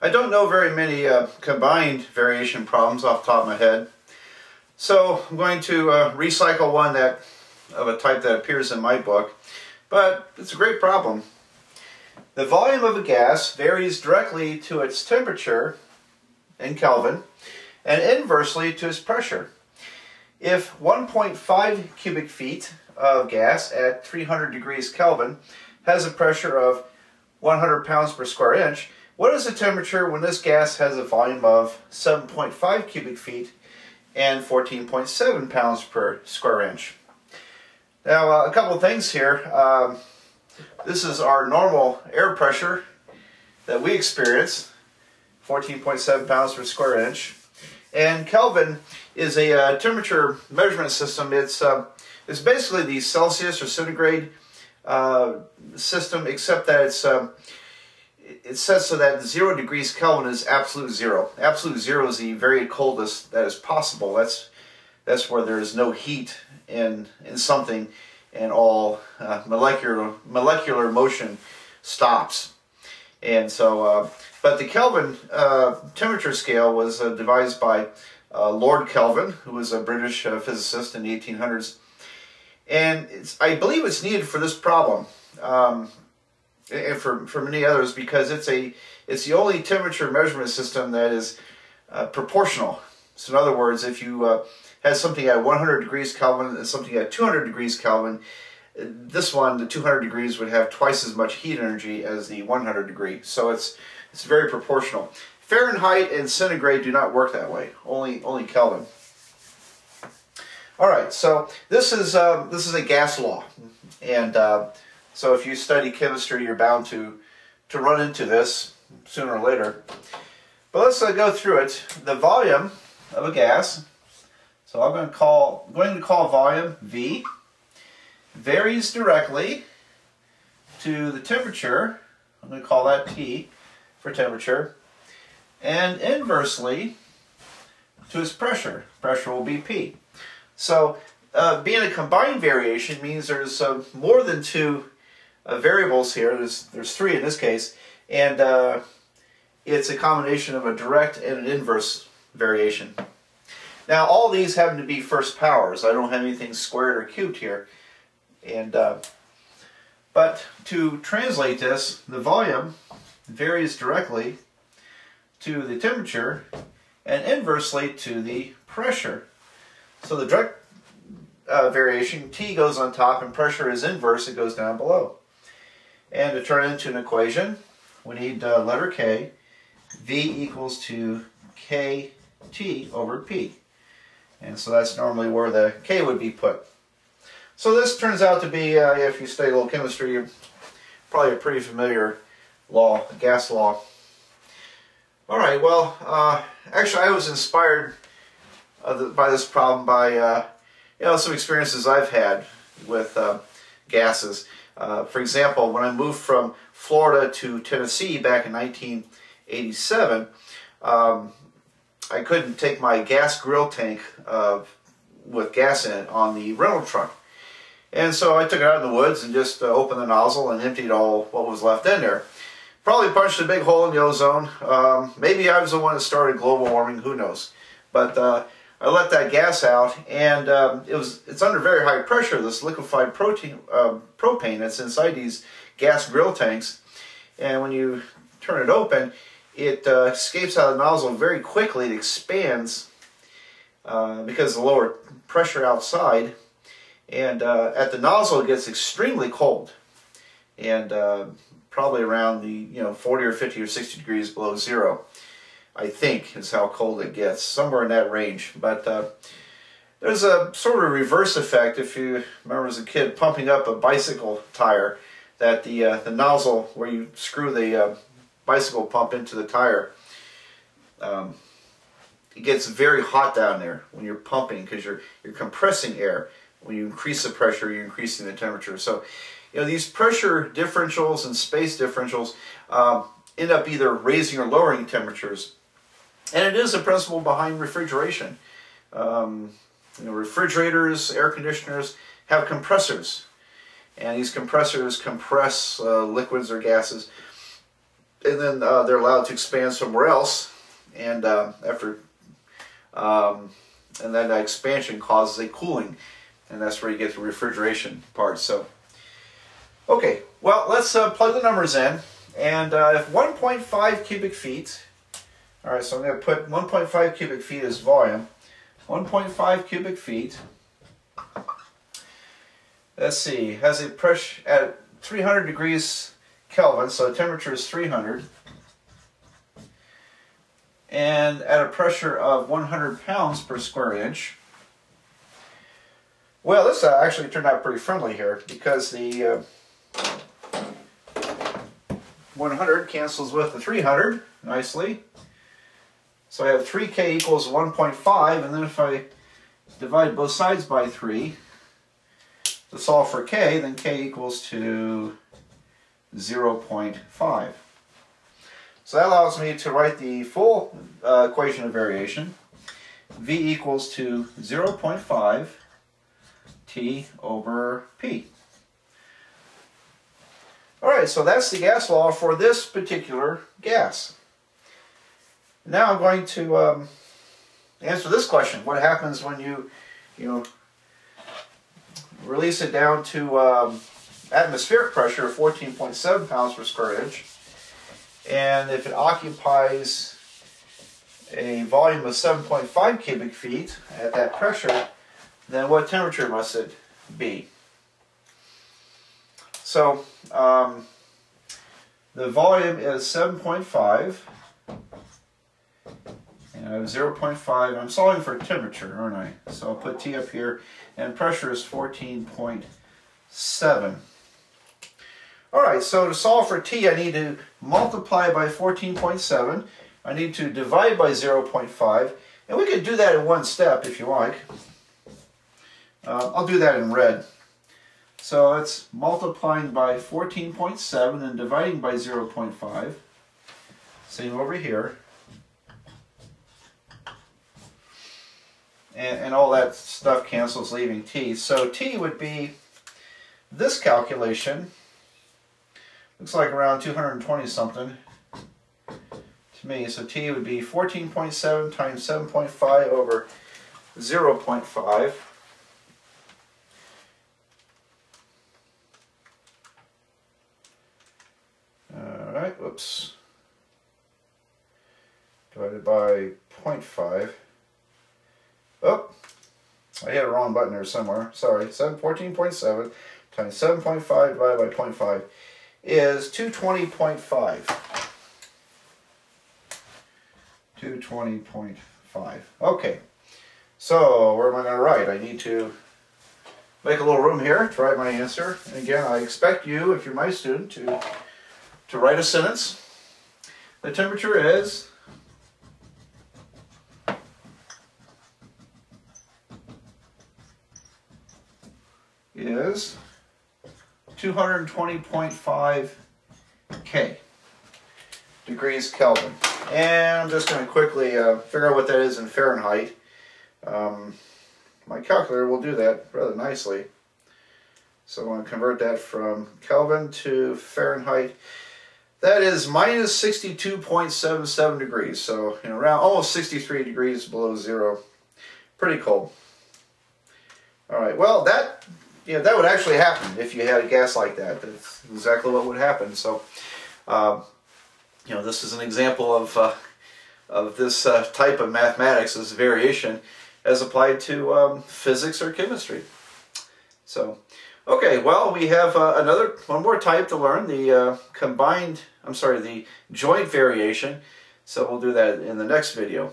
I don't know very many combined variation problems off the top of my head, so I'm going to recycle one of a type that appears in my book, but it's a great problem. The volume of a gas varies directly to its temperature in Kelvin and inversely to its pressure. If 1.5 cubic feet of gas at 300 degrees Kelvin has a pressure of 100 pounds per square inch, what is the temperature when this gas has a volume of 7.5 cubic feet and 14.7 pounds per square inch? Now, a couple of things here. This is our normal air pressure that we experience, 14.7 pounds per square inch. And Kelvin is a temperature measurement system. It's basically the Celsius or centigrade system, except that it says so that 0 degrees Kelvin is absolute zero. Absolute zero is the very coldest that is possible. That's where there is no heat in something, and all molecular motion stops. And so, but the Kelvin temperature scale was devised by Lord Kelvin, who was a British physicist in the 1800s. And I believe it's needed for this problem, and for many others, because it's the only temperature measurement system that is proportional. So in other words, if you had something at 100 degrees Kelvin and something at 200 degrees Kelvin, this one, the 200 degrees, would have twice as much heat energy as the 100 degree. So it's very proportional. Fahrenheit and centigrade do not work that way. Only Kelvin. All right. So this is a gas law, and so if you study chemistry, you're bound to run into this sooner or later. But let's go through it. The volume of a gas, so I'm going to call volume V, varies directly to the temperature. I'm going to call that T for temperature, and inversely to its pressure. Pressure will be P. So being a combined variation means there's more than two variables here. There's three in this case, and it's a combination of a direct and an inverse variation. Now, all these happen to be first powers. I don't have anything squared or cubed here, and but to translate this, the volume varies directly to the temperature and inversely to the pressure. So the direct variation, T goes on top, and pressure is inverse, it goes down below. And to turn it into an equation, we need letter K. V equals to KT over P. And so that's normally where the K would be put. So this turns out to be, if you study a little chemistry, you're probably a pretty familiar law, gas law. All right, well, actually I was inspired by this problem by some experiences I've had with gases. For example, when I moved from Florida to Tennessee back in 1987, I couldn't take my gas grill tank with gas in it on the rental truck. And so I took it out in the woods and just opened the nozzle and emptied all what was left in there. Probably punched a big hole in the ozone. Maybe I was the one that started global warming, who knows. But I let that gas out, and it's under very high pressure, this liquefied propane that's inside these gas grill tanks. And when you turn it open, it escapes out of the nozzle very quickly. It expands because of the lower pressure outside. And at the nozzle, it gets extremely cold, and probably around the 40 or 50 or 60 degrees below zero, I think, is how cold it gets, somewhere in that range. But there's a sort of reverse effect, if you remember as a kid pumping up a bicycle tire, that the nozzle where you screw the bicycle pump into the tire, it gets very hot down there when you're pumping, because you're compressing air. When you increase the pressure, you're increasing the temperature. So, these pressure differentials and space differentials end up either raising or lowering temperatures. And it is a principle behind refrigeration. Refrigerators, air conditioners have compressors. And these compressors compress liquids or gases and then they're allowed to expand somewhere else, and and then that expansion causes a cooling, and that's where you get the refrigeration part. So, okay, well, let's plug the numbers in, and if 1.5 cubic feet, all right, so I'm going to put 1.5 cubic feet as volume, 1.5 cubic feet, let's see, has a pressure at 300 degrees Kelvin, so the temperature is 300, and at a pressure of 100 pounds per square inch. Well, this actually turned out pretty friendly here, because the 100 cancels with the 300 nicely. So I have 3K equals 1.5, and then if I divide both sides by 3 to solve for K, then K equals to 0.5. So that allows me to write the full equation of variation. V equals to 0.5 T over P. Alright, so that's the gas law for this particular gas. Now I'm going to answer this question. What happens when you release it down to atmospheric pressure of 14.7 pounds per square inch, and if it occupies a volume of 7.5 cubic feet at that pressure, then what temperature must it be? So the volume is 7.5, and I have 0.5. I'm solving for temperature, aren't I? So I'll put T up here, and pressure is 14.7. Alright, so to solve for T, I need to multiply by 14.7. I need to divide by 0.5. And we could do that in one step if you like. I'll do that in red. So it's multiplying by 14.7 and dividing by 0.5. Same over here. And all that stuff cancels, leaving T. So T would be this calculation. Looks like around 220 something to me. So T would be 14.7 times 7.5 over 0.5. Alright, whoops. Divided by 0.5. Oh, I hit a wrong button there somewhere. Sorry. 14.7 times 7.5 divided by 0.5 is 220.5. 220.5. Okay. So, where am I going to write? I need to make a little room here to write my answer. And again, I expect you, if you're my student, to write a sentence. The temperature is 220.5 K degrees Kelvin. And I'm just going to quickly figure out what that is in Fahrenheit. My calculator will do that rather nicely. So I want to convert that from Kelvin to Fahrenheit. That is minus 62.77 degrees. So around almost 63 degrees below zero. Pretty cold. All right. Well, that would actually happen if you had a gas like that. That's exactly what would happen. So, this is an example of this type of mathematics, this variation, as applied to physics or chemistry. So, okay, well, we have one more type to learn, the the joint variation. So we'll do that in the next video.